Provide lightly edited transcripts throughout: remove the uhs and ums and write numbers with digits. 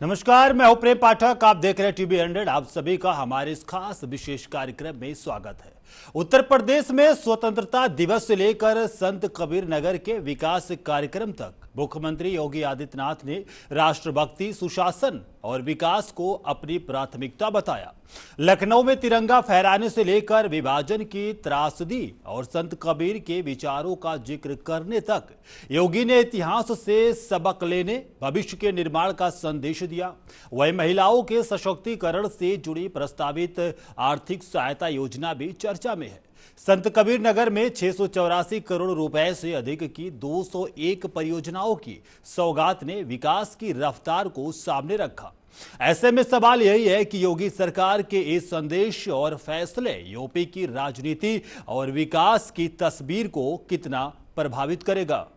नमस्कार, मैं हूं प्रेम पाठक। आप देख रहे हैं टीवी 100। आप सभी का हमारे इस खास विशेष कार्यक्रम में स्वागत है। उत्तर प्रदेश में स्वतंत्रता दिवस से लेकर संत कबीर नगर के विकास कार्यक्रम तक मुख्यमंत्री योगी आदित्यनाथ ने राष्ट्रभक्ति, सुशासन और विकास को अपनी प्राथमिकता बताया। लखनऊ में तिरंगा फहराने से लेकर विभाजन की त्रासदी और संत कबीर के विचारों का जिक्र करने तक योगी ने इतिहास से सबक लेने, भविष्य के निर्माण का संदेश दिया। वहीं महिलाओं के सशक्तिकरण से जुड़ी प्रस्तावित आर्थिक सहायता योजना भी चर्चा में है। संत कबीर नगर में 684 करोड़ रुपए से अधिक की 201 परियोजनाओं की सौगात ने विकास की रफ्तार को सामने रखा। ऐसे में सवाल यही है कि योगी सरकार के इस संदेश और फैसले यूपी की राजनीति और विकास की तस्वीर को कितना प्रभावित करेगा।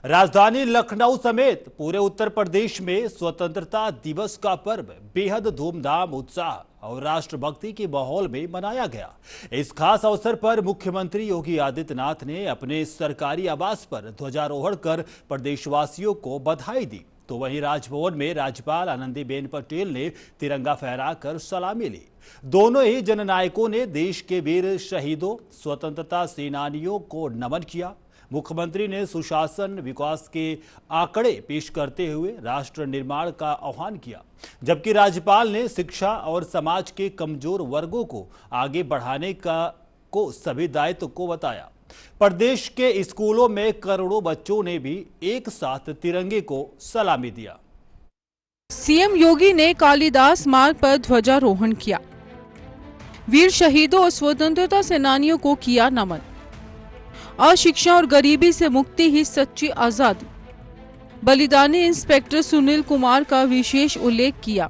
राजधानी लखनऊ समेत पूरे उत्तर प्रदेश में स्वतंत्रता दिवस का पर्व बेहद धूमधाम, उत्साह और राष्ट्रभक्ति के माहौल में मनाया गया। इस खास अवसर पर मुख्यमंत्री योगी आदित्यनाथ ने अपने सरकारी आवास पर ध्वजारोहण कर प्रदेशवासियों को बधाई दी, तो वहीं राजभवन में राज्यपाल आनंदीबेन पटेल ने तिरंगा फहराकर सलामी ली। दोनों ही जननायकों ने देश के वीर शहीदों, स्वतंत्रता सेनानियों को नमन किया। मुख्यमंत्री ने सुशासन, विकास के आंकड़े पेश करते हुए राष्ट्र निर्माण का आह्वान किया, जबकि राज्यपाल ने शिक्षा और समाज के कमजोर वर्गों को आगे बढ़ाने को सभी दायित्व को बताया। प्रदेश के स्कूलों में करोड़ों बच्चों ने भी एक साथ तिरंगे को सलामी दिया। सीएम योगी ने कालिदास मार्ग पर ध्वजारोहण किया। वीर शहीदों और स्वतंत्रता सेनानियों को किया नमन। अशिक्षा और गरीबी से मुक्ति ही सच्ची आजादी। बलिदानी इंस्पेक्टर सुनील कुमार का विशेष उल्लेख किया।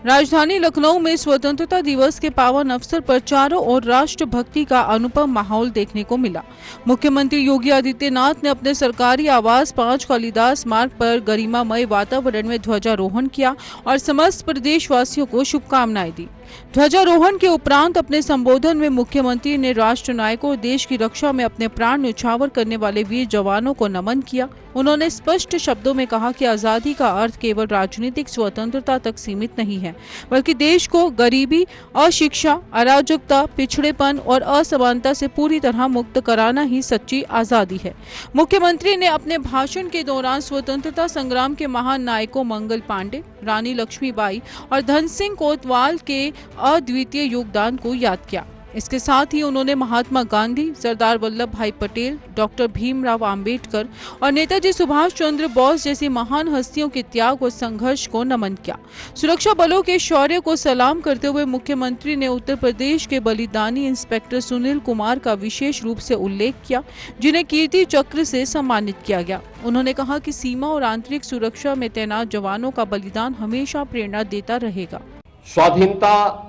राजधानी लखनऊ में स्वतंत्रता दिवस के पावन अवसर पर चारों ओर राष्ट्रभक्ति का अनुपम माहौल देखने को मिला। मुख्यमंत्री योगी आदित्यनाथ ने अपने सरकारी आवास 5 कालिदास मार्ग पर गरिमामय वातावरण में ध्वजारोहण किया और समस्त प्रदेशवासियों को शुभकामनाएं दी। ध्वजारोहण के उपरांत अपने संबोधन में मुख्यमंत्री ने राष्ट्र नायकों और देश की रक्षा में अपने प्राण न्यौछावर करने वाले वीर जवानों को नमन किया। उन्होंने स्पष्ट शब्दों में कहा कि आजादी का अर्थ केवल राजनीतिक स्वतंत्रता तक सीमित नहीं है, बल्कि देश को गरीबी, अशिक्षा, अराजकता, पिछड़ेपन और असमानता से पूरी तरह मुक्त कराना ही सच्ची आजादी है। मुख्यमंत्री ने अपने भाषण के दौरान स्वतंत्रता संग्राम के महान नायकों मंगल पांडे, रानी लक्ष्मीबाई और धन सिंह कोतवाल के अद्वितीय योगदान को याद किया। इसके साथ ही उन्होंने महात्मा गांधी, सरदार वल्लभ भाई पटेल, डॉक्टर भीमराव अंबेडकर और नेताजी सुभाष चंद्र बोस जैसी महान हस्तियों के त्याग और संघर्ष को नमन किया। सुरक्षा बलों के शौर्य को सलाम करते हुए मुख्यमंत्री ने उत्तर प्रदेश के बलिदानी इंस्पेक्टर सुनील कुमार का विशेष रूप से उल्लेख किया, जिन्हें कीर्ति चक्र से सम्मानित किया गया। उन्होंने कहा कि सीमा और आंतरिक सुरक्षा में तैनात जवानों का बलिदान हमेशा प्रेरणा देता रहेगा। स्वाधीनता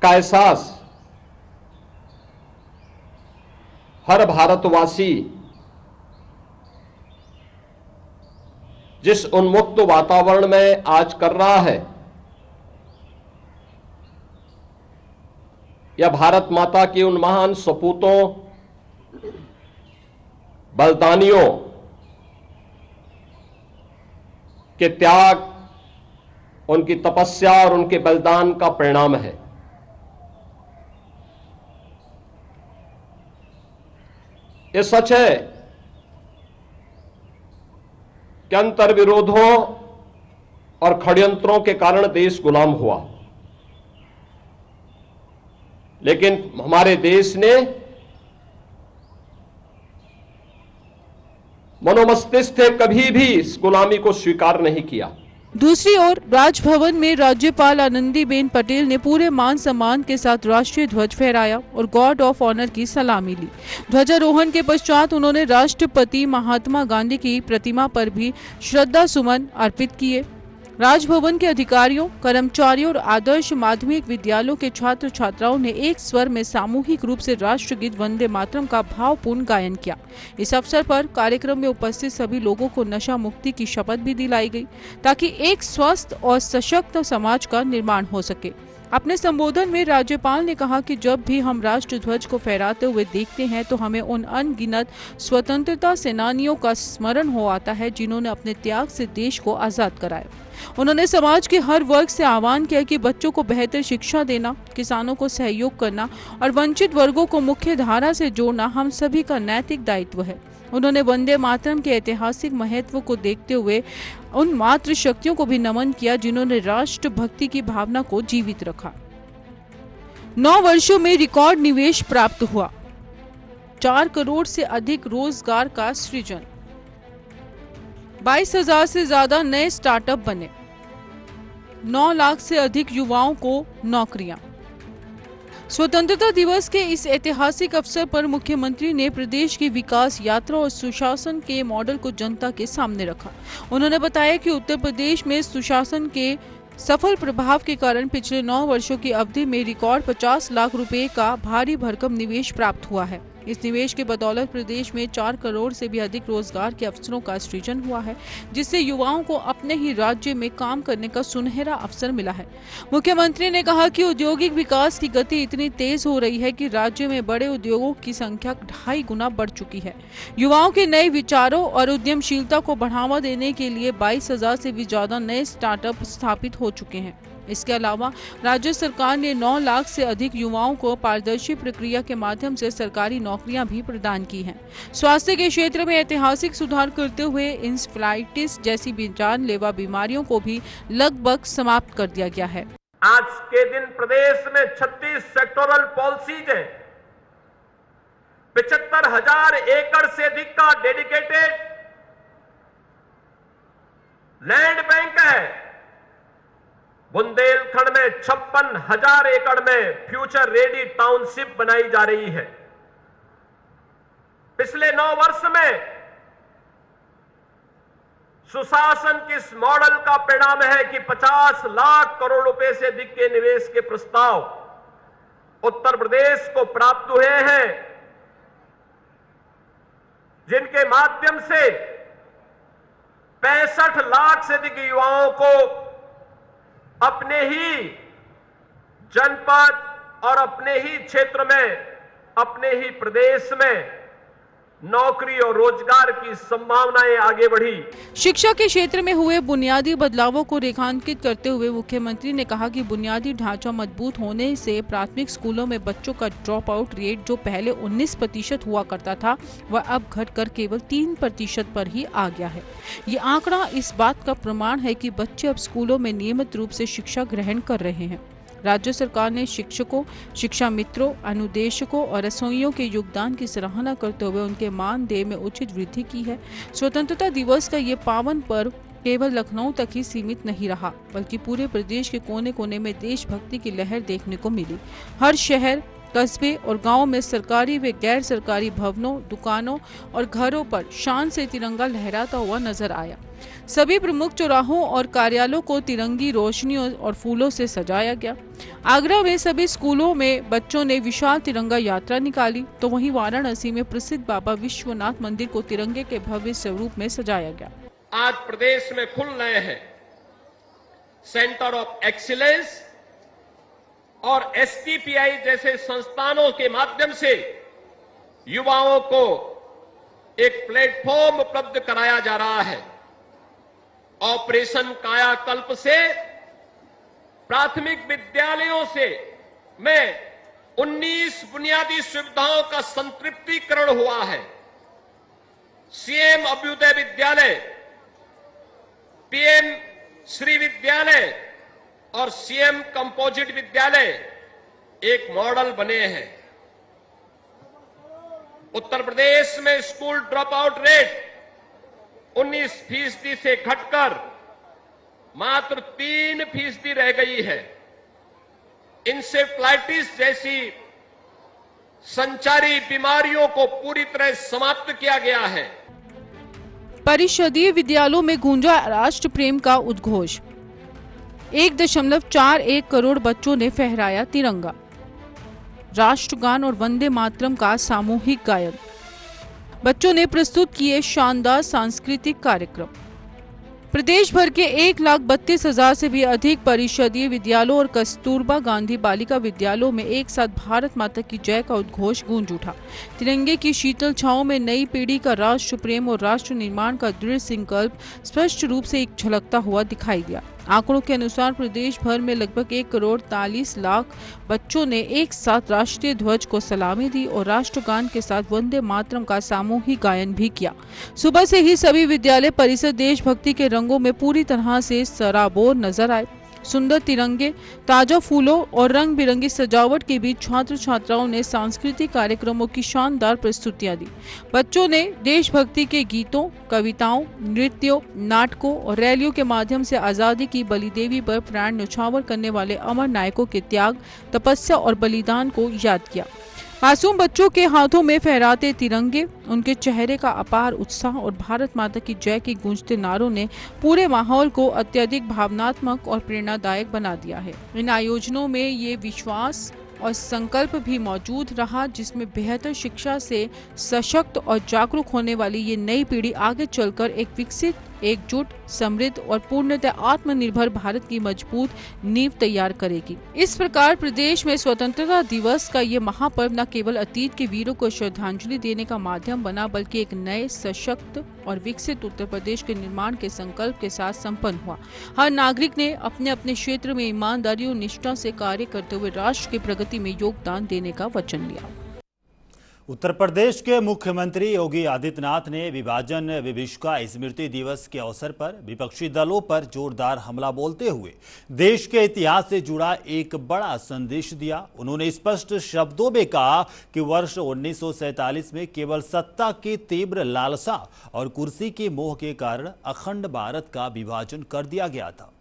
का एहसास हर भारतवासी जिस उन्मुक्त वातावरण में आज कर रहा है, यह भारत माता की उन महान सपूतों, बलिदानियों के त्याग, उनकी तपस्या और उनके बलिदान का परिणाम है। यह सच है कि अंतर्विरोधों और षड्यंत्रों के कारण देश गुलाम हुआ, लेकिन हमारे देश ने मनोमस्तिष्क से कभी भी इस गुलामी को स्वीकार नहीं किया। दूसरी ओर राजभवन में राज्यपाल आनंदीबेन पटेल ने पूरे मान सम्मान के साथ राष्ट्रीय ध्वज फहराया और गार्ड ऑफ ऑनर की सलामी ली। ध्वजारोहण के पश्चात उन्होंने राष्ट्रपति महात्मा गांधी की प्रतिमा पर भी श्रद्धा सुमन अर्पित किए। राजभवन के अधिकारियों, कर्मचारियों और आदर्श माध्यमिक विद्यालयों के छात्र छात्राओं ने एक स्वर में सामूहिक रूप से राष्ट्रगीत वंदे मातरम का भावपूर्ण गायन किया। इस अवसर पर कार्यक्रम में उपस्थित सभी लोगों को नशा मुक्ति की शपथ भी दिलाई गई, ताकि एक स्वस्थ और सशक्त समाज का निर्माण हो सके। अपने संबोधन में राज्यपाल ने कहा कि जब भी हम राष्ट्र ध्वज को फहराते हुए देखते हैं तो हमें उन अनगिनत स्वतंत्रता सेनानियों का स्मरण हो आता है जिन्होंने अपने त्याग से देश को आजाद कराया। उन्होंने समाज के हर वर्ग से आह्वान किया कि बच्चों को बेहतर शिक्षा देना, किसानों को सहयोग करना और वंचित वर्गों को मुख्य धारा से जोड़ना हम सभी का नैतिक दायित्व है। उन्होंने वंदे मातरम के ऐतिहासिक महत्व को देखते हुए उन मातृ शक्तियों को भी नमन किया जिन्होंने राष्ट्र भक्ति की भावना को जीवित रखा। 9 वर्षों में रिकॉर्ड निवेश प्राप्त हुआ, 4 करोड़ से अधिक रोजगार का सृजन, 22,000 से ज्यादा नए स्टार्टअप बने, 9 लाख से अधिक युवाओं को नौकरियां। स्वतंत्रता दिवस के इस ऐतिहासिक अवसर पर मुख्यमंत्री ने प्रदेश की विकास यात्रा और सुशासन के मॉडल को जनता के सामने रखा। उन्होंने बताया कि उत्तर प्रदेश में सुशासन के सफल प्रभाव के कारण पिछले 9 वर्षों की अवधि में रिकॉर्ड 50 लाख रुपए का भारी भरकम निवेश प्राप्त हुआ है। इस निवेश के बदौलत प्रदेश में 4 करोड़ से भी अधिक रोजगार के अवसरों का सृजन हुआ है, जिससे युवाओं को अपने ही राज्य में काम करने का सुनहरा अवसर मिला है। मुख्यमंत्री ने कहा कि औद्योगिक विकास की गति इतनी तेज हो रही है कि राज्य में बड़े उद्योगों की संख्या 2.5 गुना बढ़ चुकी है। युवाओं के नए विचारों और उद्यमशीलता को बढ़ावा देने के लिए 22,000 से भी ज्यादा नए स्टार्टअप स्थापित हो चुके हैं। इसके अलावा राज्य सरकार ने 9 लाख से अधिक युवाओं को पारदर्शी प्रक्रिया के माध्यम से सरकारी नौकरियां भी प्रदान की हैं। स्वास्थ्य के क्षेत्र में ऐतिहासिक सुधार करते हुए इंसेफ्लाइटिस जैसी जानलेवा बीमारियों को भी लगभग समाप्त कर दिया गया है। आज के दिन प्रदेश में 36 सेक्टोरल पॉलिसीज हैं, 75,000 एकड़ से अधिक का डेडिकेटेड लैंड बैंक है। बुंदेलखंड में 56,000 एकड़ में फ्यूचर रेडी टाउनशिप बनाई जा रही है। पिछले 9 वर्ष में सुशासन के इस मॉडल का परिणाम है कि 50 लाख करोड़ रुपए से अधिक के निवेश के प्रस्ताव उत्तर प्रदेश को प्राप्त हुए हैं, जिनके माध्यम से 65 लाख से अधिक युवाओं को अपने ही जनपद और अपने ही क्षेत्र में, अपने ही प्रदेश में नौकरी और रोजगार की संभावनाएं आगे बढ़ी। शिक्षा के क्षेत्र में हुए बुनियादी बदलावों को रेखांकित करते हुए मुख्यमंत्री ने कहा कि बुनियादी ढांचा मजबूत होने से प्राथमिक स्कूलों में बच्चों का ड्रॉप आउट रेट जो पहले 19% हुआ करता था, वह अब घटकर केवल 3% पर ही आ गया है। ये आंकड़ा इस बात का प्रमाण है कि बच्चे अब स्कूलों में नियमित रूप से शिक्षा ग्रहण कर रहे हैं। राज्य सरकार ने शिक्षकों, शिक्षा मित्रों, अनुदेशकों और रसोइयों के योगदान की सराहना करते हुए उनके मानदेय में उचित वृद्धि की है। स्वतंत्रता दिवस का ये पावन पर्व केवल लखनऊ तक ही सीमित नहीं रहा, बल्कि पूरे प्रदेश के कोने कोने में देशभक्ति की लहर देखने को मिली। हर शहर, कस्बे और गांव में सरकारी व गैर सरकारी भवनों, दुकानों और घरों पर शान से तिरंगा लहराता हुआ नजर आया। सभी प्रमुख चौराहों और कार्यालयों को तिरंगी रोशनियों और फूलों से सजाया गया। आगरा में सभी स्कूलों में बच्चों ने विशाल तिरंगा यात्रा निकाली, तो वहीं वाराणसी में प्रसिद्ध बाबा विश्वनाथ मंदिर को तिरंगे के भव्य स्वरूप में सजाया गया। आज प्रदेश में खुल रहे हैं सेंटर ऑफ एक्सीलेंस और एसटीपीआई जैसे संस्थानों के माध्यम से युवाओं को एक प्लेटफॉर्म उपलब्ध कराया जा रहा है। ऑपरेशन कायाकल्प से प्राथमिक विद्यालयों से में 19 बुनियादी सुविधाओं का संतृप्तिकरण हुआ है। सीएम अभ्युदय विद्यालय, पीएम श्री विद्यालय और सीएम कंपोजिट विद्यालय एक मॉडल बने हैं। उत्तर प्रदेश में स्कूल ड्रॉप आउट रेट 19% से घटकर मात्र 3% रह गई है। इंसेफ्लाइटिस जैसी संचारी बीमारियों को पूरी तरह समाप्त किया गया है। परिषदीय विद्यालयों में गूंजा राष्ट्र प्रेम का उद्घोष। 1.41 करोड़ बच्चों ने फहराया तिरंगा। राष्ट्रगान और वंदे मातरम का सामूहिक गायन। बच्चों ने प्रस्तुत किए शानदार सांस्कृतिक कार्यक्रम। प्रदेश भर के 1,32,000 से भी अधिक परिषदीय विद्यालयों और कस्तूरबा गांधी बालिका विद्यालयों में एक साथ भारत माता की जय का उद्घोष गूंज उठा। तिरंगे की शीतल छांव में नई पीढ़ी का राष्ट्र प्रेम और राष्ट्र निर्माण का दृढ़ संकल्प स्पष्ट रूप से एक झलकता हुआ दिखाई दिया। आंकड़ों के अनुसार प्रदेश भर में लगभग 1,40,00,000 बच्चों ने एक साथ राष्ट्रीय ध्वज को सलामी दी और राष्ट्रगान के साथ वंदे मातरम का सामूहिक गायन भी किया। सुबह से ही सभी विद्यालय परिसर देशभक्ति के रंगों में पूरी तरह से सराबोर नजर आए। सुंदर तिरंगे, ताजा फूलों और रंग बिरंगी सजावट के बीच छात्र छात्राओं ने सांस्कृतिक कार्यक्रमों की शानदार प्रस्तुतियां दी। बच्चों ने देशभक्ति के गीतों, कविताओं, नृत्यों, नाटकों और रैलियों के माध्यम से आजादी की बलिदेवी पर प्राण न्यौछावर करने वाले अमर नायकों के त्याग, तपस्या और बलिदान को याद किया। मासूम बच्चों के हाथों में फहराते तिरंगे, उनके चेहरे का अपार उत्साह और भारत माता की जय के गूंजते नारों ने पूरे माहौल को अत्यधिक भावनात्मक और प्रेरणादायक बना दिया है। इन आयोजनों में ये विश्वास और संकल्प भी मौजूद रहा जिसमें बेहतर शिक्षा से सशक्त और जागरूक होने वाली ये नई पीढ़ी आगे चलकर एक विकसित, एकजुट, समृद्ध और पूर्णतः आत्मनिर्भर भारत की मजबूत नींव तैयार करेगी। इस प्रकार प्रदेश में स्वतंत्रता दिवस का ये महापर्व न केवल अतीत के वीरों को श्रद्धांजलि देने का माध्यम बना बल्कि एक नए, सशक्त और विकसित उत्तर प्रदेश के निर्माण के संकल्प के साथ संपन्न हुआ। हर नागरिक ने अपने अपने क्षेत्र में ईमानदारी और निष्ठा से कार्य करते हुए राष्ट्र की प्रगति में योगदान देने का वचन लिया। उत्तर प्रदेश के मुख्यमंत्री योगी आदित्यनाथ ने विभाजन विभीषिका स्मृति दिवस के अवसर पर विपक्षी दलों पर जोरदार हमला बोलते हुए देश के इतिहास से जुड़ा एक बड़ा संदेश दिया। उन्होंने स्पष्ट शब्दों में कहा कि वर्ष 1947 में केवल सत्ता की तीव्र लालसा और कुर्सी के मोह के कारण अखंड भारत का विभाजन कर दिया गया था।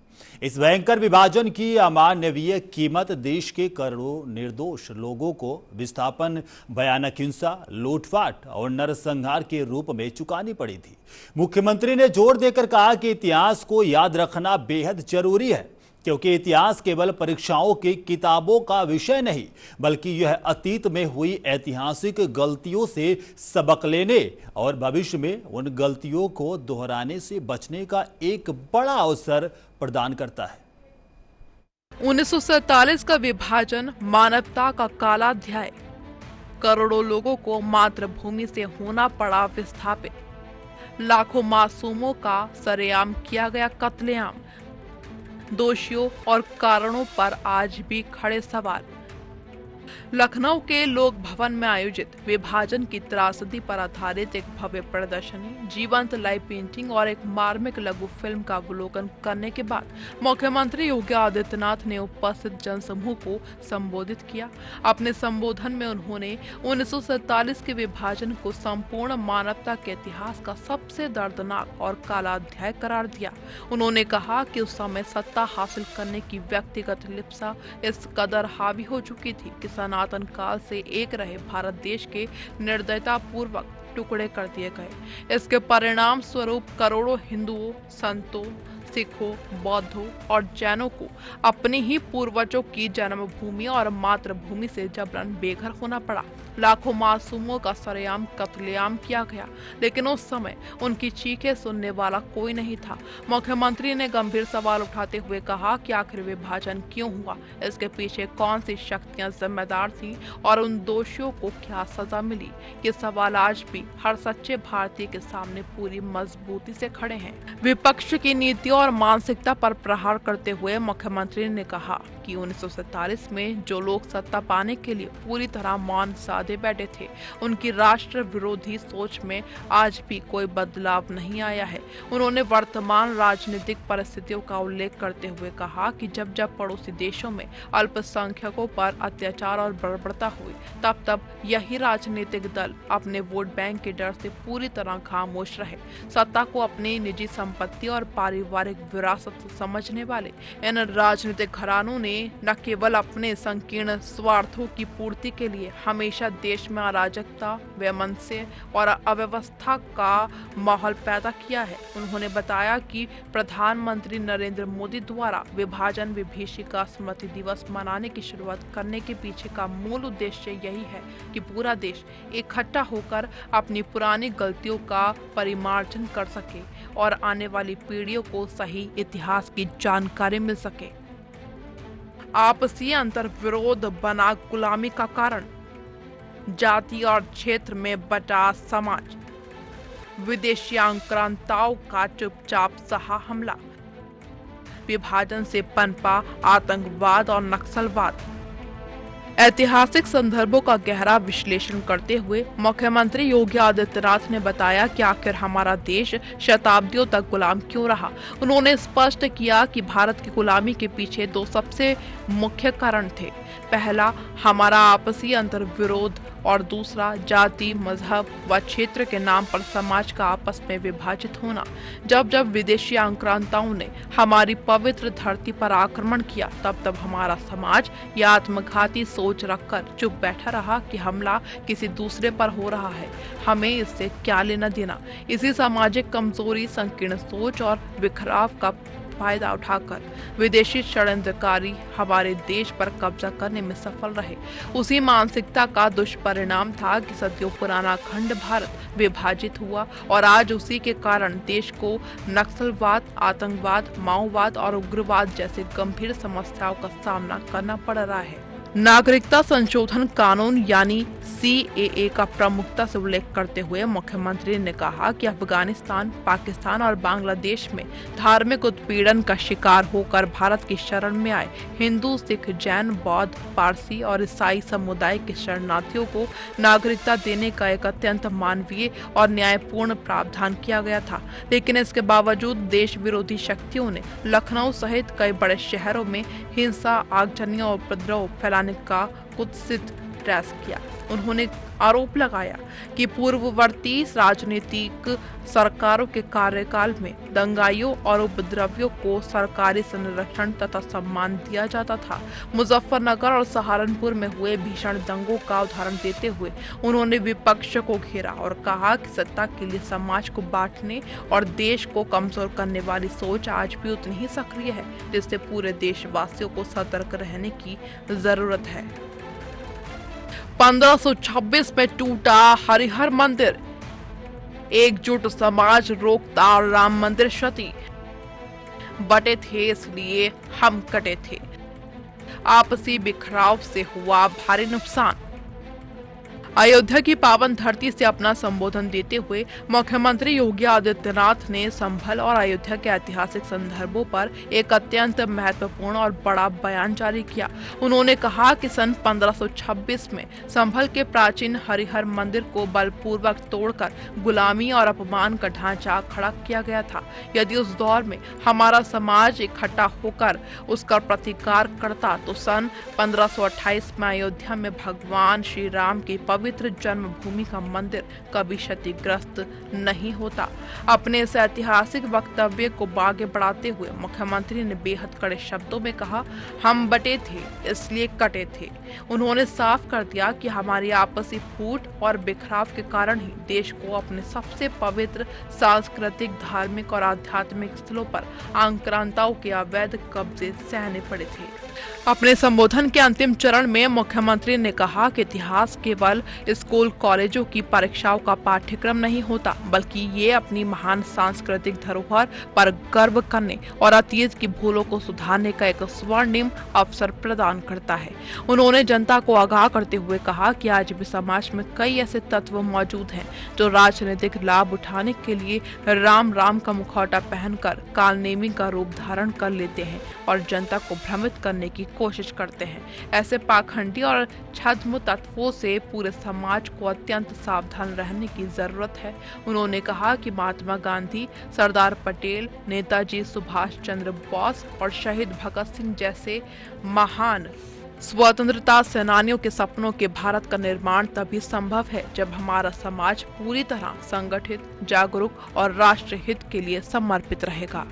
इस भयंकर विभाजन की अमानवीय कीमत देश के करोड़ों निर्दोष लोगों को विस्थापन, भयानक हिंसा, लूटपाट और नरसंहार के रूप में चुकानी पड़ी थी। मुख्यमंत्री ने जोर देकर कहा कि इतिहास को याद रखना बेहद जरूरी है क्योंकि इतिहास केवल परीक्षाओं की किताबों का विषय नहीं बल्कि यह अतीत में हुई ऐतिहासिक गलतियों से सबक लेने और भविष्य में उन गलतियों को दोहराने से बचने का एक बड़ा अवसर प्रदान करता है। 1947 का विभाजन मानवता का काला अध्याय। करोड़ों लोगों को मातृभूमि से होना पड़ा विस्थापित। लाखों मासूमों का सरेआम किया गया कत्लेआम। दोषियों और कारणों पर आज भी खड़े सवाल। लखनऊ के लोक भवन में आयोजित विभाजन की त्रासदी पर आधारित एक भव्य प्रदर्शनी, जीवंत लाइव पेंटिंग और एक मार्मिक लघु फिल्म का अवलोकन करने के बाद मुख्यमंत्री योगी आदित्यनाथ ने उपस्थित जनसमूह को संबोधित किया। अपने संबोधन में उन्होंने 1947 के विभाजन को संपूर्ण मानवता के इतिहास का सबसे दर्दनाक और काला अध्याय करार दिया। उन्होंने कहा कि उस समय सत्ता हासिल करने की व्यक्तिगत लिप्सा इस कदर हावी हो चुकी थी कि सनातन काल से एक रहे भारत देश के निर्दयता पूर्वक टुकड़े कर दिए गए। इसके परिणाम स्वरूप करोड़ों हिंदुओं, संतों, सिखों, बौद्धों और जैनों को अपनी ही पूर्वजों की जन्मभूमि और मातृभूमि से जबरन बेघर होना पड़ा। लाखों मासूमों का सरेआम कत्लेआम किया गया, लेकिन उस समय उनकी चीखें सुनने वाला कोई नहीं था। मुख्यमंत्री ने गंभीर सवाल उठाते हुए कहा कि आखिर विभाजन क्यों हुआ, इसके पीछे कौन सी शक्तियां जिम्मेदार थीं और उन दोषियों को क्या सजा मिली। ये सवाल आज भी हर सच्चे भारतीय के सामने पूरी मजबूती से खड़े हैं। विपक्ष की नीतियों और मानसिकता पर प्रहार करते हुए मुख्यमंत्री ने कहा कि 1947 में जो लोग सत्ता पाने के लिए पूरी तरह मौन साधे बैठे थे, उनकी राष्ट्र विरोधी सोच में आज भी कोई बदलाव नहीं आया है। उन्होंने वर्तमान राजनीतिक परिस्थितियों का उल्लेख करते हुए कहा कि जब जब पड़ोसी देशों में अल्पसंख्यकों पर अत्याचार और बर्बरता हुई, तब तब यही राजनीतिक दल अपने वोट बैंक के डर से पूरी तरह खामोश रहे। सत्ता को अपनी निजी संपत्ति और पारिवारिक विरासत समझने वाले इन राजनीतिक घरानों ने न केवल अपने संकीर्ण स्वार्थों की पूर्ति के लिए हमेशा देश में अराजकता, वैमनस्य और अव्यवस्था का माहौल पैदा किया है। उन्होंने बताया कि प्रधानमंत्री नरेंद्र मोदी द्वारा विभाजन विभीषिका स्मृति दिवस मनाने की शुरुआत करने के पीछे का मूल उद्देश्य यही है कि पूरा देश इकट्ठा होकर अपनी पुरानी गलतियों का परिमार्जन कर सके और आने वाली पीढ़ियों को सही इतिहास की जानकारी मिल सके। आपसी अंतर्विरोध बना गुलामी का कारण, जाति और क्षेत्र में बटा समाज, विदेशी आक्रांताओं का चुपचाप सहा हमला, विभाजन से पनपा आतंकवाद और नक्सलवाद। ऐतिहासिक संदर्भों का गहरा विश्लेषण करते हुए मुख्यमंत्री योगी आदित्यनाथ ने बताया कि आखिर हमारा देश शताब्दियों तक गुलाम क्यों रहा। उन्होंने स्पष्ट किया कि भारत की गुलामी के पीछे दो सबसे मुख्य कारण थे। पहला हमारा आपसी अंतर्विरोध और दूसरा जाति, मजहब व क्षेत्र के नाम पर समाज का आपस में विभाजित होना। जब जब विदेशी आक्रांताओं ने हमारी पवित्र धरती पर आक्रमण किया, तब तब हमारा समाज यह आत्मघाती सोच रखकर चुप बैठा रहा कि हमला किसी दूसरे पर हो रहा है, हमें इससे क्या लेना देना। इसी सामाजिक कमजोरी, संकीर्ण सोच और बिखराव का फायदा उठाकर विदेशी षड्यंत्रकारी हमारे देश पर कब्जा करने में सफल रहे। उसी मानसिकता का दुष्परिणाम था कि सदियों पुराना अखंड भारत विभाजित हुआ और आज उसी के कारण देश को नक्सलवाद, आतंकवाद, माओवाद और उग्रवाद जैसे गंभीर समस्याओं का सामना करना पड़ रहा है। नागरिकता संशोधन कानून यानी CAA का प्रमुखता से उल्लेख करते हुए मुख्यमंत्री ने कहा कि अफगानिस्तान, पाकिस्तान और बांग्लादेश में धार्मिक उत्पीड़न का शिकार होकर भारत की शरण में आए हिंदू, सिख, जैन, बौद्ध, पारसी और ईसाई समुदाय के शरणार्थियों को नागरिकता देने का एक अत्यंत मानवीय और न्यायपूर्ण प्रावधान किया गया था। लेकिन इसके बावजूद देश विरोधी शक्तियों ने लखनऊ सहित कई बड़े शहरों में हिंसा, आगजनी और उपद्रव फैलाने का कुत्सित प्रयास किया। उन्होंने आरोप लगाया कि पूर्ववर्ती राजनीतिक सरकारों के कार्यकाल में दंगाइयों और उपद्रवियों को सरकारी संरक्षण तथा सम्मान दिया जाता था। मुजफ्फरनगर और सहारनपुर में हुए भीषण दंगों का उदाहरण देते हुए उन्होंने विपक्ष को घेरा और कहा कि सत्ता के लिए समाज को बांटने और देश को कमजोर करने वाली सोच आज भी उतनी ही सक्रिय है, जिससे पूरे देशवासियों को सतर्क रहने की जरूरत है। 1526 में टूटा हरिहर मंदिर, एकजुट समाज रोकता राम मंदिर क्षति, बटे थे इसलिए हम कटे थे, आपसी बिखराव से हुआ भारी नुकसान। अयोध्या की पावन धरती से अपना संबोधन देते हुए मुख्यमंत्री योगी आदित्यनाथ ने संभल और अयोध्या के ऐतिहासिक संदर्भों पर एक अत्यंत महत्वपूर्ण और बड़ा बयान जारी किया। उन्होंने कहा कि सन 1526 में संभल के प्राचीन हरिहर मंदिर को बलपूर्वक तोड़कर गुलामी और अपमान का ढांचा खड़ा किया गया था। यदि उस दौर में हमारा समाज इकट्ठा होकर उसका प्रतिकार करता तो सन 1528 में अयोध्या में भगवान श्री राम की पवित्र जन्मभूमि का मंदिर कभी क्षतिग्रस्त नहीं होता। अपने इस ऐतिहासिक वक्तव्य को आगे बढ़ाते हुए मुख्यमंत्री ने बेहद कड़े शब्दों में कहा, हम बटे थे इसलिए कटे थे। उन्होंने साफ कर दिया कि हमारी आपसी फूट और बिखराव के कारण ही देश को अपने सबसे पवित्र सांस्कृतिक, धार्मिक और आध्यात्मिक स्थलों पर आक्रांताओं के अवैध कब्जे सहने पड़े थे। अपने संबोधन के अंतिम चरण में मुख्यमंत्री ने कहा कि इतिहास केवल स्कूल कॉलेजों की परीक्षाओं का पाठ्यक्रम नहीं होता, बल्कि ये अपनी महान सांस्कृतिक धरोहर पर गर्व करने और अतीत की भूलों को सुधारने का एक स्वर्णिम अवसर प्रदान करता है। उन्होंने जनता को आगाह करते हुए कहा कि आज भी समाज में कई ऐसे तत्व मौजूद हैं जो राजनीतिक लाभ उठाने के लिए राम राम का मुखौटा पहनकर कालनेमी का रूप धारण कर लेते हैं और जनता को भ्रमित करने की कोशिश करते हैं। ऐसे पाखंडी और छद्म तत्वों से पूरे समाज को अत्यंत सावधान रहने की जरूरत है। उन्होंने कहा कि महात्मा गांधी, सरदार पटेल, नेताजी सुभाष चंद्र बोस और शहीद भगत सिंह जैसे महान स्वतंत्रता सेनानियों के सपनों के भारत का निर्माण तभी संभव है जब हमारा समाज पूरी तरह संगठित, जागरूक और राष्ट्र हित के लिए समर्पित रहेगा।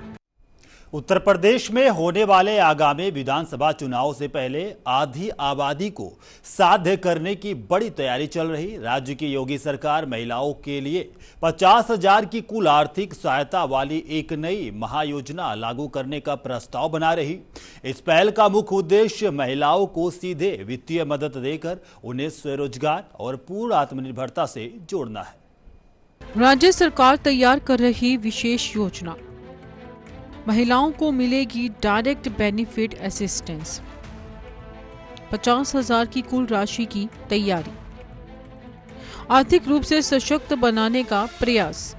उत्तर प्रदेश में होने वाले आगामी विधानसभा चुनाव से पहले आधी आबादी को साध्य करने की बड़ी तैयारी चल रही। राज्य की योगी सरकार महिलाओं के लिए 50,000 की कुल आर्थिक सहायता वाली एक नई महायोजना लागू करने का प्रस्ताव बना रही। इस पहल का मुख्य उद्देश्य महिलाओं को सीधे वित्तीय मदद देकर उन्हें स्वरोजगार और पूर्ण आत्मनिर्भरता से जोड़ना है। राज्य सरकार तैयार कर रही विशेष योजना, महिलाओं को मिलेगी डायरेक्ट बेनिफिट असिस्टेंस। 50,000 की कुल राशि की तैयारी, आर्थिक रूप से सशक्त बनाने का प्रयास।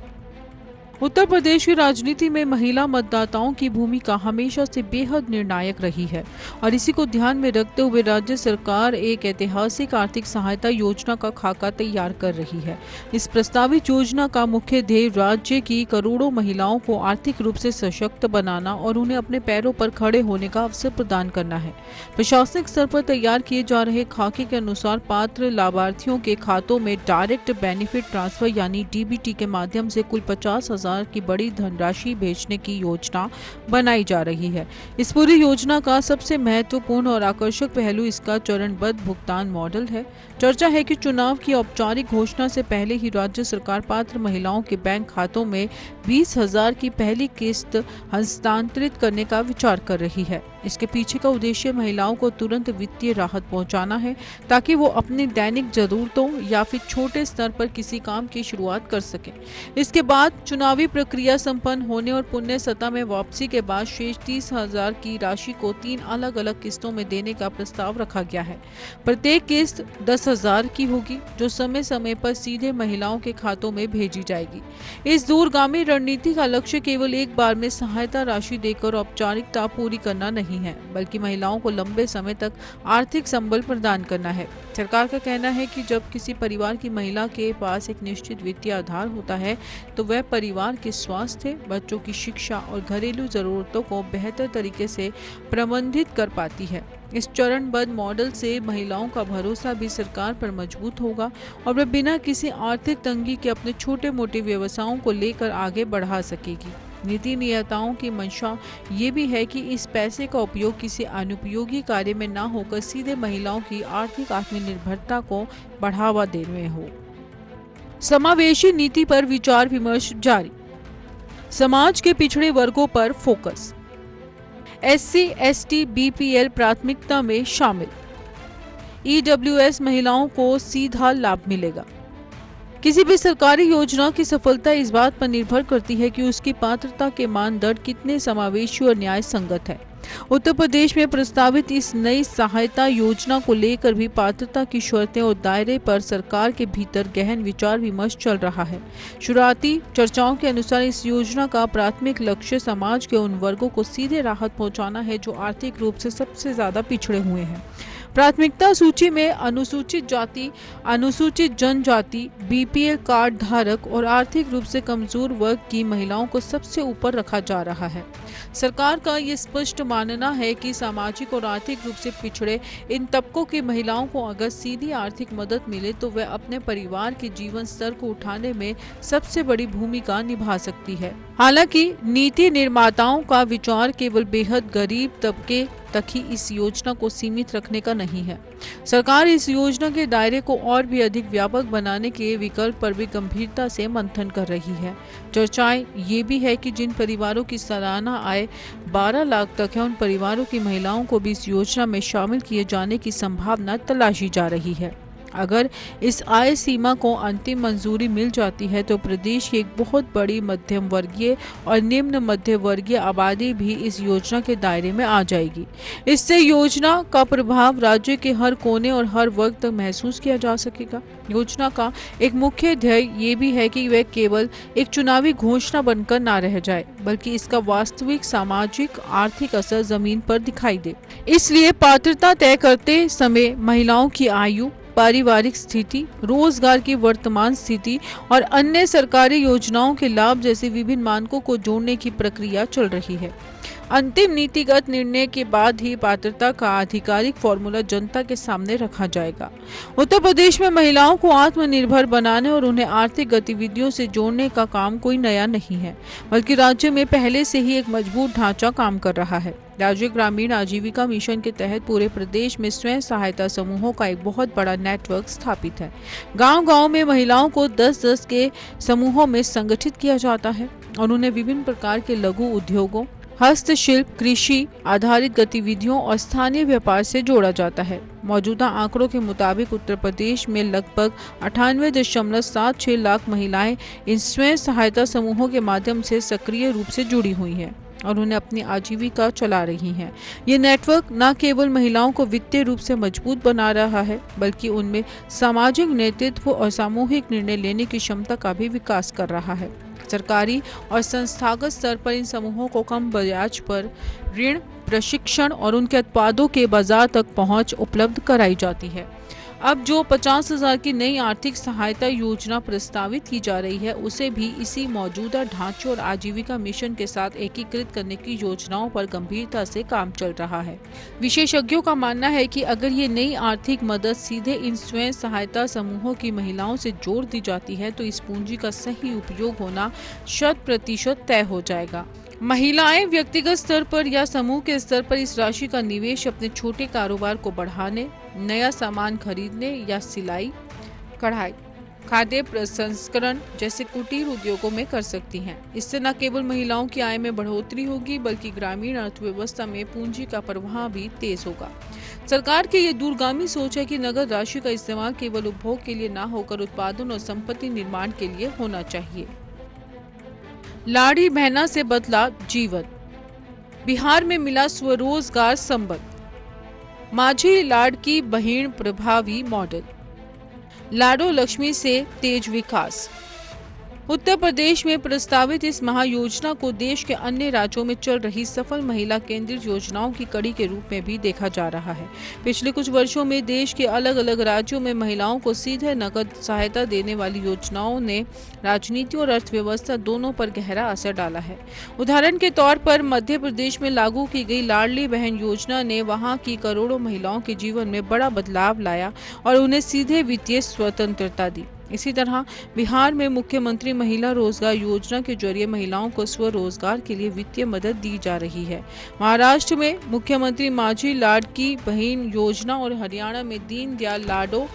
उत्तर प्रदेश की राजनीति में महिला मतदाताओं की भूमिका हमेशा से बेहद निर्णायक रही है और इसी को ध्यान में रखते हुए राज्य सरकार एक ऐतिहासिक आर्थिक सहायता योजना का खाका तैयार कर रही है। इस प्रस्तावित योजना का मुख्य ध्येय राज्य की करोड़ों महिलाओं को आर्थिक रूप से सशक्त बनाना और उन्हें अपने पैरों पर खड़े होने का अवसर प्रदान करना है। प्रशासनिक स्तर पर तैयार किए जा रहे खाके के अनुसार पात्र लाभार्थियों के खातों में डायरेक्ट बेनिफिट ट्रांसफर यानी डीबीटी के माध्यम से कुल 50,000 की बड़ी धनराशि भेजने की योजना बनाई जा रही है। इस पूरी योजना का सबसे महत्वपूर्ण और आकर्षक पहलू इसका चरणबद्ध भुगतान मॉडल है। चर्चा है कि चुनाव की औपचारिक घोषणा से पहले ही राज्य सरकार पात्र महिलाओं के बैंक खातों में 20,000 की पहली किस्त हस्तांतरित करने का विचार कर रही है। इसके पीछे का उद्देश्य महिलाओं को तुरंत वित्तीय राहत पहुंचाना है ताकि वो अपनी दैनिक जरूरतों या फिर छोटे स्तर पर किसी काम की शुरुआत कर सकें। इसके बाद चुनावी प्रक्रिया संपन्न होने और पुण्य सत्ता में वापसी के बाद शेष 30,000 की राशि को 3 अलग अलग किस्तों में देने का प्रस्ताव रखा गया है। प्रत्येक किस्त 10,000 की होगी जो समय समय पर सीधे महिलाओं के खातों में भेजी जाएगी। इस दूरगामी रणनीति का लक्ष्य केवल एक बार में सहायता राशि देकर औपचारिकता पूरी करना नहीं है, बल्कि महिलाओं को लंबे समय तक आर्थिक संबल प्रदान करना है। सरकार का कहना है कि जब किसी परिवार की महिला के पास एक निश्चित वित्तीय आधार होता है तो वह परिवार के स्वास्थ्य, बच्चों की शिक्षा और घरेलू जरूरतों को बेहतर तरीके से प्रबंधित कर पाती है। इस चरणबद्ध मॉडल से महिलाओं का भरोसा भी सरकार पर मजबूत होगा और वह बिना किसी आर्थिक तंगी के अपने छोटे मोटे व्यवसायों को लेकर आगे बढ़ा सकेगी। नीति निर्माताओं की मंशा ये भी है कि इस पैसे का उपयोग किसी अनुपयोगी कार्य में न होकर सीधे महिलाओं की आर्थिक आत्मनिर्भरता को बढ़ावा देने में हो। समावेशी नीति पर विचार विमर्श जारी, समाज के पिछड़े वर्गों पर फोकस। SC, ST, BPL प्राथमिकता में शामिल। EWS महिलाओं को सीधा लाभ मिलेगा। किसी भी सरकारी योजना की सफलता इस बात पर निर्भर करती है कि उसकी पात्रता के मानदंड कितने समावेशी और न्याय संगत है। उत्तर प्रदेश में प्रस्तावित इस नई सहायता योजना को लेकर भी पात्रता की शर्तें और दायरे पर सरकार के भीतर गहन विचार विमर्श चल रहा है। शुरुआती चर्चाओं के अनुसार इस योजना का प्राथमिक लक्ष्य समाज के उन वर्गों को सीधे राहत पहुंचाना है जो आर्थिक रूप से सबसे ज्यादा पिछड़े हुए हैं। प्राथमिकता सूची में अनुसूचित जाति, अनुसूचित जनजाति, BPL कार्ड धारक और आर्थिक रूप से कमजोर वर्ग की महिलाओं को सबसे ऊपर रखा जा रहा है। सरकार का ये स्पष्ट मानना है कि सामाजिक और आर्थिक रूप से पिछड़े इन तबकों की महिलाओं को अगर सीधी आर्थिक मदद मिले तो वह अपने परिवार के जीवन स्तर को उठाने में सबसे बड़ी भूमिका निभा सकती है। हालांकि नीति निर्माताओं का विचार केवल बेहद गरीब तबके तक ही इस योजना को सीमित रखने का नहीं है। सरकार इस योजना के दायरे को और भी अधिक व्यापक बनाने के विकल्प पर भी गंभीरता से मंथन कर रही है। चर्चाएं ये भी है कि जिन परिवारों की सालाना आय 12 लाख तक है उन परिवारों की महिलाओं को भी इस योजना में शामिल किए जाने की संभावना तलाशी जा रही है। अगर इस आय सीमा को अंतिम मंजूरी मिल जाती है तो प्रदेश की एक बहुत बड़ी मध्यम वर्गीय और निम्न मध्य वर्गीय आबादी भी इस योजना के दायरे में आ जाएगी। इससे योजना का प्रभाव राज्य के हर कोने और हर वर्ग तक महसूस किया जा सकेगा। योजना का एक मुख्य ध्येय ये भी है कि वह केवल एक चुनावी घोषणा बनकर ना रह जाए, बल्कि इसका वास्तविक सामाजिक आर्थिक असर जमीन पर दिखाई दे। इसलिए पात्रता तय करते समय महिलाओं की आयु, पारिवारिक स्थिति, रोजगार की वर्तमान स्थिति और अन्य सरकारी योजनाओं के लाभ जैसे विभिन्न मानकों को जोड़ने की प्रक्रिया चल रही है। अंतिम नीतिगत निर्णय के बाद ही पात्रता का आधिकारिक फॉर्मूला जनता के सामने रखा जाएगा। उत्तर प्रदेश में महिलाओं को आत्मनिर्भर बनाने और उन्हें आर्थिक गतिविधियों से जोड़ने का काम कोई नया नहीं है, बल्कि राज्य में पहले से ही एक मजबूत ढांचा काम कर रहा है। राज्य ग्रामीण आजीविका मिशन के तहत पूरे प्रदेश में स्वयं सहायता समूहों का एक बहुत बड़ा नेटवर्क स्थापित है। गांव-गांव में महिलाओं को 10-10 के समूहों में संगठित किया जाता है और उन्हें विभिन्न प्रकार के लघु उद्योगों, हस्तशिल्प, कृषि आधारित गतिविधियों और स्थानीय व्यापार से जोड़ा जाता है। मौजूदा आंकड़ों के मुताबिक उत्तर प्रदेश में लगभग 98.76 लाख महिलाएं इन स्वयं सहायता समूहों के माध्यम से सक्रिय रूप से जुड़ी हुई हैं और उन्हें अपनी आजीविका चला रही हैं। ये नेटवर्क न केवल महिलाओं को वित्तीय रूप से मजबूत बना रहा है, बल्कि उनमें सामाजिक नेतृत्व और सामूहिक निर्णय लेने की क्षमता का भी विकास कर रहा है। सरकारी और संस्थागत स्तर पर इन समूहों को कम ब्याज पर ऋण, प्रशिक्षण और उनके उत्पादों के बाजार तक पहुंच उपलब्ध कराई जाती है। अब जो 50,000 की नई आर्थिक सहायता योजना प्रस्तावित की जा रही है, उसे भी इसी मौजूदा ढांचे और आजीविका मिशन के साथ एकीकृत करने की योजनाओं पर गंभीरता से काम चल रहा है। विशेषज्ञों का मानना है कि अगर ये नई आर्थिक मदद सीधे इन स्वयं सहायता समूहों की महिलाओं से जोड़ दी जाती है, तो इस पूंजी का सही उपयोग होना 100% तय हो जाएगा। महिलाएं व्यक्तिगत स्तर पर या समूह के स्तर पर इस राशि का निवेश अपने छोटे कारोबार को बढ़ाने, नया सामान खरीदने या सिलाई, कढ़ाई, खाद्य प्रसंस्करण जैसे कुटीर उद्योगों में कर सकती हैं। इससे न केवल महिलाओं की आय में बढ़ोतरी होगी, बल्कि ग्रामीण अर्थव्यवस्था में पूंजी का प्रवाह भी तेज होगा। सरकार की ये दूरगामी सोच है कि नगद राशि का इस्तेमाल केवल उपभोग के लिए न होकर उत्पादन और संपत्ति निर्माण के लिए होना चाहिए। लाड़ी बहना से बदला जीवन, बिहार में मिला स्वरोजगार संबंध, माझी लाड़की बहिण प्रभावी मॉडल, लाडो लक्ष्मी से तेज विकास। उत्तर प्रदेश में प्रस्तावित इस महायोजना को देश के अन्य राज्यों में चल रही सफल महिला केंद्रित योजनाओं की कड़ी के रूप में भी देखा जा रहा है। पिछले कुछ वर्षों में देश के अलग अलग राज्यों में महिलाओं को सीधे नकद सहायता देने वाली योजनाओं ने राजनीति और अर्थव्यवस्था दोनों पर गहरा असर डाला है। उदाहरण के तौर पर मध्य प्रदेश में लागू की गई लाडली बहन योजना ने वहां की करोड़ों महिलाओं के जीवन में बड़ा बदलाव लाया और उन्हें सीधे वित्तीय स्वतंत्रता दी। इसी तरह बिहार में मुख्यमंत्री महिला रोजगार योजना के जरिए महिलाओं को स्वरोजगार के लिए वित्तीय मदद दी जा रही है। महाराष्ट्र में मुख्यमंत्री माझी लाड़की बहन योजना और हरियाणा में दीनदयाल लाडो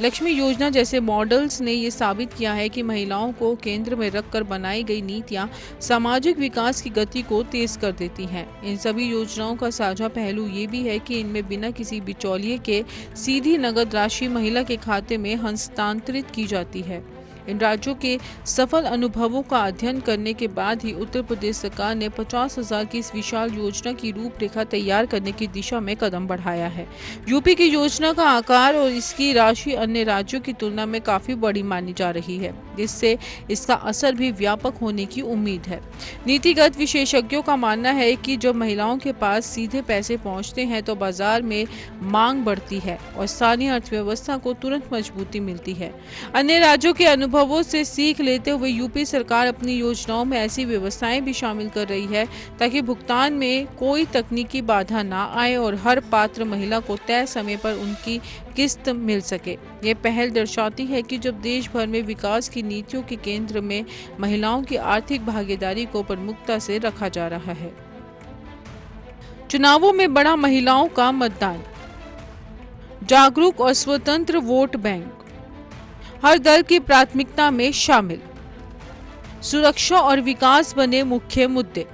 लक्ष्मी योजना जैसे मॉडल्स ने ये साबित किया है कि महिलाओं को केंद्र में रखकर बनाई गई नीतियां सामाजिक विकास की गति को तेज कर देती हैं। इन सभी योजनाओं का साझा पहलू ये भी है कि इनमें बिना किसी बिचौलिए के सीधी नगद राशि महिला के खाते में हस्तांतरित की जाती है। इन राज्यों के सफल अनुभवों का अध्ययन करने के बाद ही उत्तर प्रदेश सरकार ने 50,000 की इस विशाल योजना की रूपरेखा तैयार करने की दिशा में कदम बढ़ाया है। यूपी की योजना का आकार और इसकी राशि अन्य राज्यों की तुलना में काफी बड़ी मानी जा रही है, जिससे इसका असर भी व्यापक होने की उम्मीद है। नीतिगत विशेषज्ञों का मानना है कि जब महिलाओं के पास सीधे पैसे पहुंचते हैं तो बाजार में मांग बढ़ती है और स्थानीय अर्थव्यवस्था को तुरंत मजबूती मिलती है। अन्य राज्यों के अनुभवों से सीख लेते हुए यूपी सरकार अपनी योजनाओं में ऐसी व्यवस्थाएं भी शामिल कर रही है ताकि भुगतान में कोई तकनीकी बाधा ना आए और हर पात्र महिला को तय समय पर उनकी किस्त मिल सके। ये पहल दर्शाती है कि जब देश भर में विकास की नीतियों के केंद्र में महिलाओं की आर्थिक भागीदारी को प्रमुखता से रखा जा रहा है। चुनावों में बड़ा महिलाओं का मतदान, जागरूक और स्वतंत्र वोट बैंक हर दल की प्राथमिकता में शामिल, सुरक्षा और विकास बने मुख्य मुद्दे।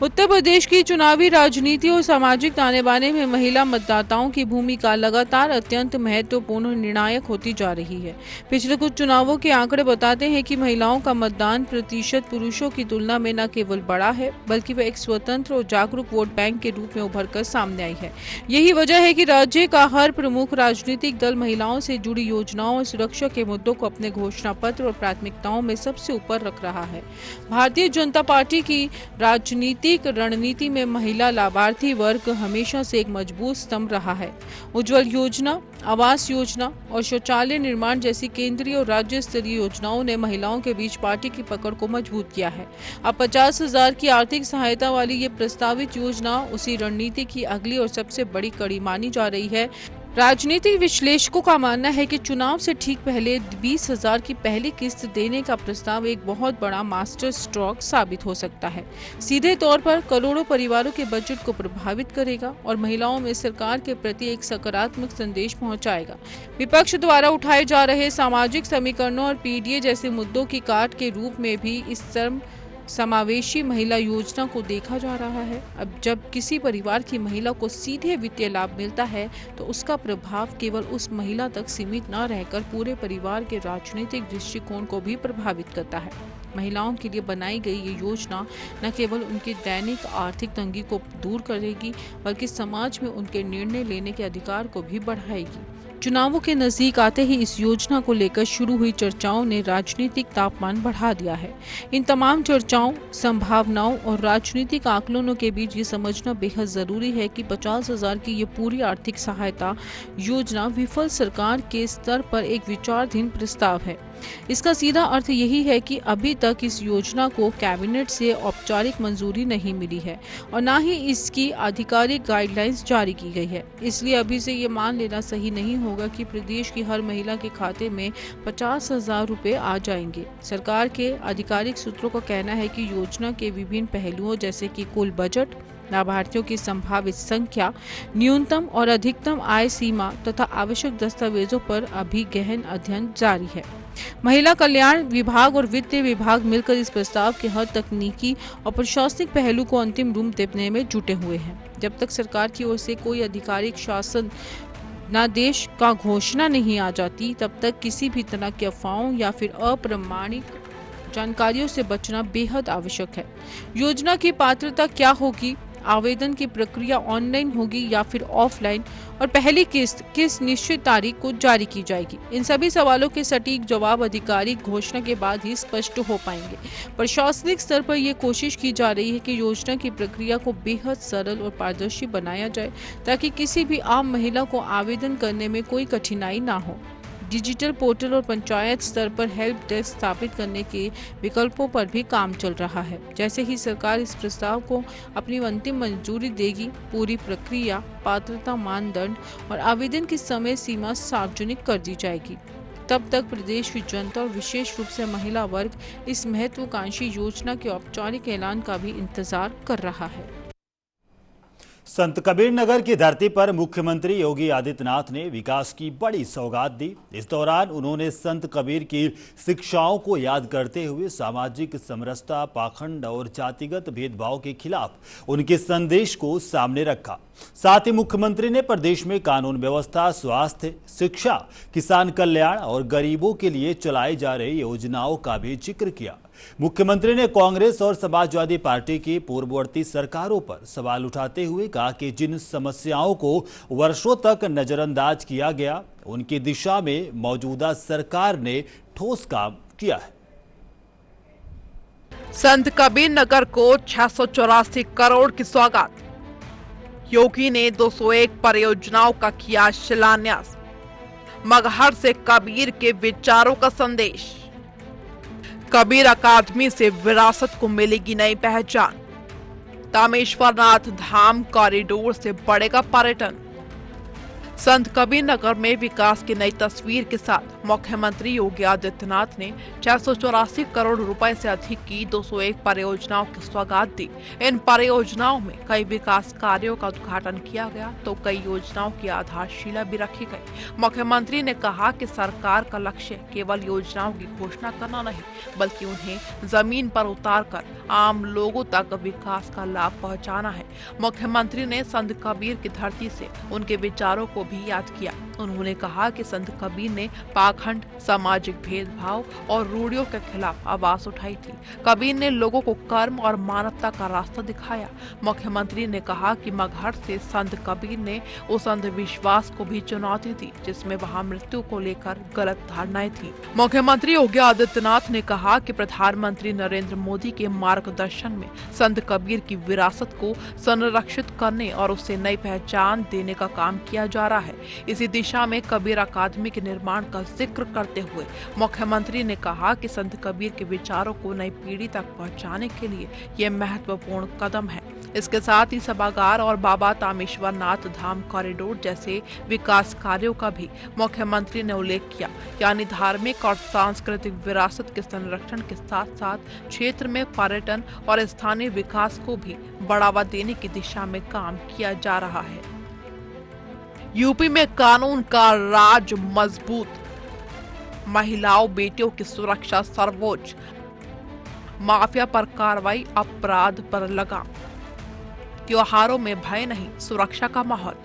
उत्तर प्रदेश की चुनावी राजनीति और सामाजिक ताने बाने में महिला मतदाताओं की भूमिका लगातार अत्यंत महत्वपूर्ण और निर्णायक होती जा रही है। पिछले कुछ चुनावों के आंकड़े बताते हैं कि महिलाओं का मतदान प्रतिशत पुरुषों की तुलना में न केवल बढ़ा है, बल्कि वह एक स्वतंत्र और जागरूक वोट बैंक के रूप में उभर कर सामने आई है। यही वजह है कि राज्य का हर प्रमुख राजनीतिक दल महिलाओं से जुड़ी योजनाओं और सुरक्षा के मुद्दों को अपने घोषणा पत्र और प्राथमिकताओं में सबसे ऊपर रख रहा है। भारतीय जनता पार्टी की राजनीति राजनीतिक रणनीति में महिला लाभार्थी वर्ग हमेशा से एक मजबूत स्तंभ रहा है। उज्ज्वल योजना, आवास योजना और शौचालय निर्माण जैसी केंद्रीय और राज्य स्तरीय योजनाओं ने महिलाओं के बीच पार्टी की पकड़ को मजबूत किया है। अब 50,000 की आर्थिक सहायता वाली ये प्रस्तावित योजना उसी रणनीति की अगली और सबसे बड़ी कड़ी मानी जा रही है। राजनीतिक विश्लेषकों का मानना है कि चुनाव से ठीक पहले 20,000 की पहली किस्त देने का प्रस्ताव एक बहुत बड़ा मास्टर स्ट्रोक साबित हो सकता है। सीधे तौर पर करोड़ों परिवारों के बजट को प्रभावित करेगा और महिलाओं में सरकार के प्रति एक सकारात्मक संदेश पहुंचाएगा। विपक्ष द्वारा उठाए जा रहे सामाजिक समीकरणों और पीडीए जैसे मुद्दों की काट के रूप में भी इस समावेशी महिला योजना को देखा जा रहा है। अब जब किसी परिवार की महिला को सीधे वित्तीय लाभ मिलता है तो उसका प्रभाव केवल उस महिला तक सीमित न रहकर पूरे परिवार के राजनीतिक दृष्टिकोण को भी प्रभावित करता है। महिलाओं के लिए बनाई गई ये योजना न केवल उनकी दैनिक आर्थिक तंगी को दूर करेगी बल्कि समाज में उनके निर्णय लेने के अधिकार को भी बढ़ाएगी। चुनावों के नजदीक आते ही इस योजना को लेकर शुरू हुई चर्चाओं ने राजनीतिक तापमान बढ़ा दिया है। इन तमाम चर्चाओं, संभावनाओं और राजनीतिक आकलनों के बीच ये समझना बेहद जरूरी है कि 50,000 की ये पूरी आर्थिक सहायता योजना विफल सरकार के स्तर पर एक विचाराधीन प्रस्ताव है। इसका सीधा अर्थ यही है कि अभी तक इस योजना को कैबिनेट से औपचारिक मंजूरी नहीं मिली है और न ही इसकी आधिकारिक गाइडलाइंस जारी की गई है। इसलिए अभी से ये मान लेना सही नहीं होगा कि प्रदेश की हर महिला के खाते में 50,000 रुपए आ जाएंगे। सरकार के आधिकारिक सूत्रों का कहना है कि योजना के विभिन्न पहलुओं जैसे कि कुल बजट, लाभार्थियों की संभावित संख्या, न्यूनतम और अधिकतम आय सीमा तथा आवश्यक दस्तावेजों पर अभी गहन अध्ययन जारी है। महिला कल्याण विभाग और वित्त विभाग मिलकर इस प्रस्ताव के हर तकनीकी और प्रशासनिक पहलू को अंतिम रूप देने में जुटे हुए हैं। जब तक सरकार की ओर से कोई आधिकारिक शासन आदेश का घोषणा नहीं आ जाती तब तक किसी भी तरह की अफवाहों या फिर अप्रमाणिक जानकारियों से बचना बेहद आवश्यक है। योजना की पात्रता क्या होगी, आवेदन की प्रक्रिया ऑनलाइन होगी या फिर ऑफलाइन और पहली किस्त किस निश्चित तारीख को जारी की जाएगी, इन सभी सवालों के सटीक जवाब आधिकारिक घोषणा के बाद ही स्पष्ट हो पाएंगे। प्रशासनिक स्तर पर यह कोशिश की जा रही है कि योजना की प्रक्रिया को बेहद सरल और पारदर्शी बनाया जाए ताकि किसी भी आम महिला को आवेदन करने में कोई कठिनाई ना हो। डिजिटल पोर्टल और पंचायत स्तर पर हेल्प डेस्क स्थापित करने के विकल्पों पर भी काम चल रहा है। जैसे ही सरकार इस प्रस्ताव को अपनी अंतिम मंजूरी देगी, पूरी प्रक्रिया, पात्रता मानदंड और आवेदन की समय सीमा सार्वजनिक कर दी जाएगी। तब तक प्रदेश की जनता और विशेष रूप से महिला वर्ग इस महत्वाकांक्षी योजना के औपचारिक ऐलान का भी इंतजार कर रहा है। संत कबीर नगर की धरती पर मुख्यमंत्री योगी आदित्यनाथ ने विकास की बड़ी सौगात दी। इस दौरान उन्होंने संत कबीर की शिक्षाओं को याद करते हुए सामाजिक समरसता, पाखंड और जातिगत भेदभाव के खिलाफ उनके संदेश को सामने रखा। साथ ही मुख्यमंत्री ने प्रदेश में कानून व्यवस्था, स्वास्थ्य, शिक्षा, किसान कल्याण और गरीबों के लिए चलाई जा रही योजनाओं का भी जिक्र किया। मुख्यमंत्री ने कांग्रेस और समाजवादी पार्टी की पूर्ववर्ती सरकारों पर सवाल उठाते हुए कहा कि जिन समस्याओं को वर्षों तक नजरअंदाज किया गया, उनकी दिशा में मौजूदा सरकार ने ठोस काम किया है। संत कबीर नगर को 684 करोड़ की सौगात। योगी ने 201 परियोजनाओं का किया शिलान्यास। मगहर से कबीर के विचारों का संदेश। कबीर अकादमी से विरासत को मिलेगी नई पहचान। तामेश्वरनाथ धाम कॉरिडोर से बढ़ेगा पर्यटन। संत कबीर नगर में विकास की नई तस्वीर के साथ मुख्यमंत्री योगी आदित्यनाथ ने 684 करोड़ रुपए से अधिक की 201 परियोजनाओं की सौगात दी। इन परियोजनाओं में कई विकास कार्यों का उद्घाटन किया गया तो कई योजनाओं की आधारशिला भी रखी गई। मुख्यमंत्री ने कहा कि सरकार का लक्ष्य केवल योजनाओं की घोषणा करना नहीं, बल्कि उन्हें जमीन पर उतारकर आम लोगों तक विकास का लाभ पहुंचाना है। मुख्यमंत्री ने संत कबीर की धरती से उनके विचारों को भी याद किया। उन्होंने कहा कि संत कबीर ने पाखंड, सामाजिक भेदभाव और रूढ़ियों के खिलाफ आवाज उठाई थी। कबीर ने लोगों को कर्म और मानवता का रास्ता दिखाया। मुख्यमंत्री ने कहा कि मगहर से संत कबीर ने उस अंधविश्वास को भी चुनौती दी जिसमें वहां मृत्यु को लेकर गलत धारणाएं थी। मुख्यमंत्री योगी आदित्यनाथ ने कहा कि प्रधानमंत्री नरेंद्र मोदी के मार्गदर्शन में संत कबीर की विरासत को संरक्षित करने और उसे नई पहचान देने का काम किया जा रहा है। इसी दिशा में कबीर अकादमी के निर्माण का जिक्र करते हुए मुख्यमंत्री ने कहा कि संत कबीर के विचारों को नई पीढ़ी तक पहुंचाने के लिए यह महत्वपूर्ण कदम है। इसके साथ ही सभागार और बाबा तामेश्वर नाथ धाम कॉरिडोर जैसे विकास कार्यों का भी मुख्यमंत्री ने उल्लेख किया, यानी धार्मिक और सांस्कृतिक विरासत के संरक्षण के साथ साथ क्षेत्र में पर्यटन और स्थानीय विकास को भी बढ़ावा देने की दिशा में काम किया जा रहा है। यूपी में कानून का राज मजबूत, महिलाओं बेटियों की सुरक्षा सर्वोच्च, माफिया पर कार्रवाई, अपराध पर लगाम, त्योहारों में भय नहीं, सुरक्षा का माहौल।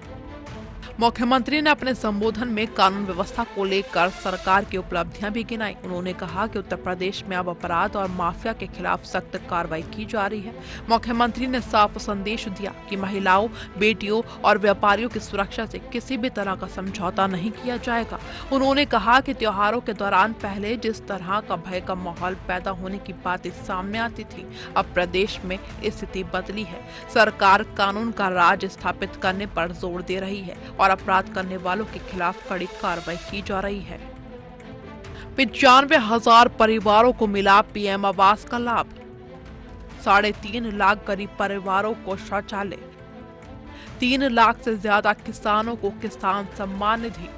मुख्यमंत्री ने अपने संबोधन में कानून व्यवस्था को लेकर सरकार की उपलब्धियां भी गिनाई। उन्होंने कहा कि उत्तर प्रदेश में अब अपराध और माफिया के खिलाफ सख्त कार्रवाई की जा रही है। मुख्यमंत्री ने साफ संदेश दिया कि महिलाओं, बेटियों और व्यापारियों की सुरक्षा से किसी भी तरह का समझौता नहीं किया जाएगा। उन्होंने कहा कि त्योहारों के दौरान पहले जिस तरह का भय का माहौल पैदा होने की बातें सामने आती थी, अब प्रदेश में स्थिति बदली है। सरकार कानून का राज स्थापित करने पर जोर दे रही है और अपराध करने वालों के खिलाफ कड़ी कार्रवाई की जा रही है। 95,000 परिवारों को मिला पीएम आवास का लाभ, 3.5 लाख गरीब परिवारों को शौचालय, 3 लाख से ज्यादा किसानों को किसान सम्मान निधि।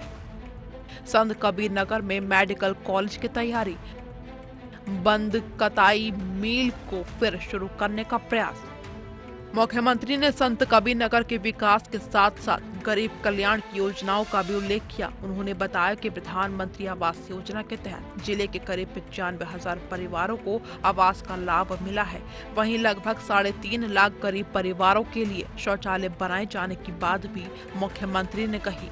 संत कबीर नगर में मेडिकल कॉलेज की तैयारी, बंद कताई मिल को फिर शुरू करने का प्रयास। मुख्यमंत्री ने संत कबीर नगर के विकास के साथ साथ गरीब कल्याण की योजनाओं का भी उल्लेख किया। उन्होंने बताया कि प्रधानमंत्री आवास योजना के तहत जिले के करीब 95,000 परिवारों को आवास का लाभ मिला है। वहीं लगभग 3.5 लाख गरीब परिवारों के लिए शौचालय बनाए जाने की बात भी मुख्यमंत्री ने कही।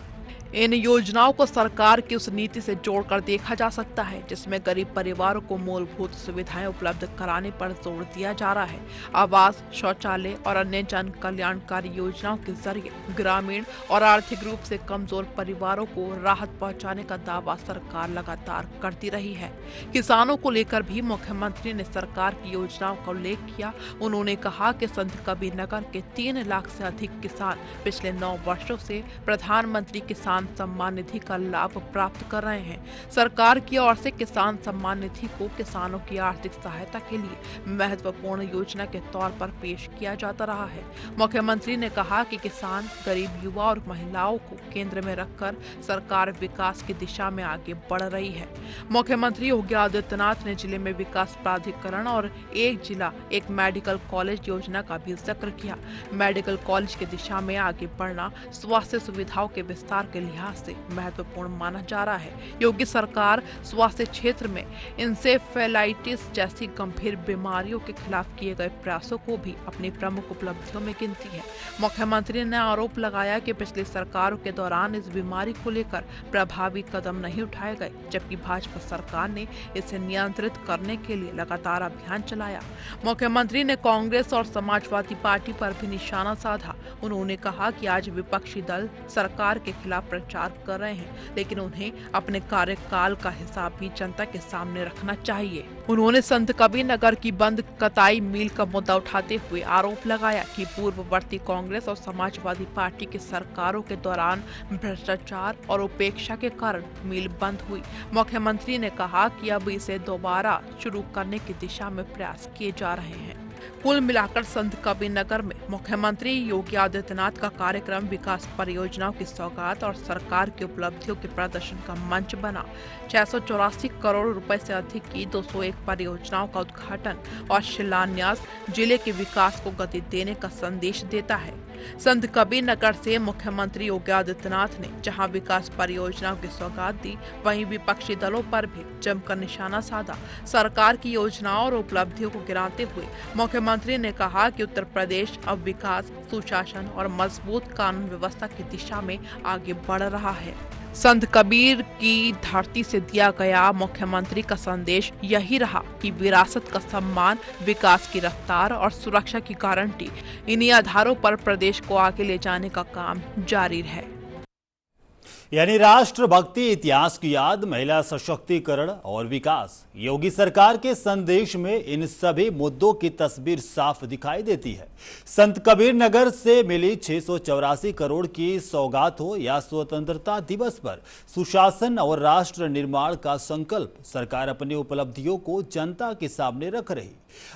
इन योजनाओं को सरकार की उस नीति से जोड़कर देखा जा सकता है जिसमें गरीब परिवारों को मूलभूत सुविधाएं उपलब्ध कराने पर जोर दिया जा रहा है। आवास, शौचालय और अन्य जन कल्याणकारी योजनाओं के जरिए ग्रामीण और आर्थिक रूप से कमजोर परिवारों को राहत पहुंचाने का दावा सरकार लगातार करती रही है। किसानों को लेकर भी मुख्यमंत्री ने सरकार की योजनाओं का उल्लेख किया। उन्होंने कहा कि संत कबीर नगर के 3 लाख से अधिक किसान पिछले 9 वर्षों से प्रधानमंत्री किसान सम्मान निधि का लाभ प्राप्त कर रहे हैं। सरकार की ओर से किसान सम्मान निधि को किसानों की आर्थिक सहायता के लिए महत्वपूर्ण योजना के तौर पर पेश किया जाता रहा है। मुख्यमंत्री ने कहा कि किसान, गरीब युवा और महिलाओं को केंद्र में रखकर सरकार विकास की दिशा में आगे बढ़ रही है। मुख्यमंत्री योगी आदित्यनाथ ने जिले में विकास प्राधिकरण और एक जिला एक मेडिकल कॉलेज योजना का भी जिक्र किया। मेडिकल कॉलेज की दिशा में आगे बढ़ना स्वास्थ्य सुविधाओं के विस्तार के लिहाज से महत्वपूर्ण माना जा रहा है। योगी सरकार स्वास्थ्य क्षेत्र में इंसेफेलाइटिस जैसी गंभीर बीमारियों के खिलाफ किए गए प्रयासों को भी अपनी प्रमुख उपलब्धियों में गिनती है। मुख्यमंत्री ने आरोप लगाया कि पिछली सरकारों के दौरान इस बीमारी को लेकर प्रभावी कदम नहीं उठाए गए, जबकि भाजपा सरकार ने इसे नियंत्रित करने के लिए लगातार अभियान चलाया। मुख्यमंत्री ने कांग्रेस और समाजवादी पार्टी पर भी निशाना साधा। उन्होंने कहा कि आज विपक्षी दल सरकार के खिलाफ प्रचार कर रहे हैं, लेकिन उन्हें अपने कार्यकाल का हिसाब भी जनता के सामने रखना चाहिए। उन्होंने संत कबीर नगर की बंद कताई मिल का मुद्दा उठाते हुए आरोप लगाया कि पूर्ववर्ती कांग्रेस और समाजवादी पार्टी की सरकारों के दौरान भ्रष्टाचार और उपेक्षा के कारण मिल बंद हुई। मुख्यमंत्री ने कहा कि अब इसे दोबारा शुरू करने की दिशा में प्रयास किए जा रहे हैं। कुल मिलाकर संत कबीर नगर में मुख्यमंत्री योगी आदित्यनाथ का कार्यक्रम विकास परियोजनाओं की सौगात और सरकार की उपलब्धियों के प्रदर्शन का मंच बना। 684 करोड़ रुपए से अधिक की 201 परियोजनाओं का उद्घाटन और शिलान्यास जिले के विकास को गति देने का संदेश देता है। संत कबीर नगर से मुख्यमंत्री योगी आदित्यनाथ ने जहां विकास परियोजनाओं की सौगात दी, वहीं विपक्षी दलों पर भी जमकर निशाना साधा। सरकार की योजनाओं और उपलब्धियों को गिराते हुए मुख्यमंत्री ने कहा कि उत्तर प्रदेश अब विकास, सुशासन और मजबूत कानून व्यवस्था की दिशा में आगे बढ़ रहा है। संत कबीर की धरती से दिया गया मुख्यमंत्री का संदेश यही रहा कि विरासत का सम्मान, विकास की रफ्तार और सुरक्षा की गारंटी, इन्हीं आधारों पर प्रदेश को आगे ले जाने का काम जारी है। यानी राष्ट्रभक्ति, इतिहास की याद, महिला सशक्तिकरण और विकास। योगी सरकार के संदेश में इन सभी मुद्दों की तस्वीर साफ दिखाई देती है। संत कबीर नगर से मिली 684 करोड़ की सौगात हो या स्वतंत्रता दिवस पर सुशासन और राष्ट्र निर्माण का संकल्प, सरकार अपनी उपलब्धियों को जनता के सामने रख रही।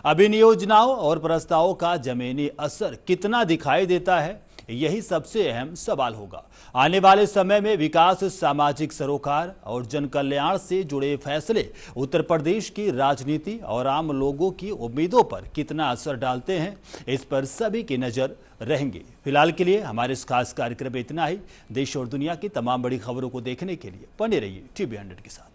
अब इन योजनाओं और प्रस्तावों का जमीनी असर कितना दिखाई देता है, यही सबसे अहम सवाल होगा। आने वाले समय में विकास, सामाजिक सरोकार और जन कल्याण से जुड़े फैसले उत्तर प्रदेश की राजनीति और आम लोगों की उम्मीदों पर कितना असर डालते हैं, इस पर सभी की नजर रहेंगी। फिलहाल के लिए हमारे इस खास कार्यक्रम में इतना ही। देश और दुनिया की तमाम बड़ी खबरों को देखने के लिए बने रहिए टीवी 100 के साथ।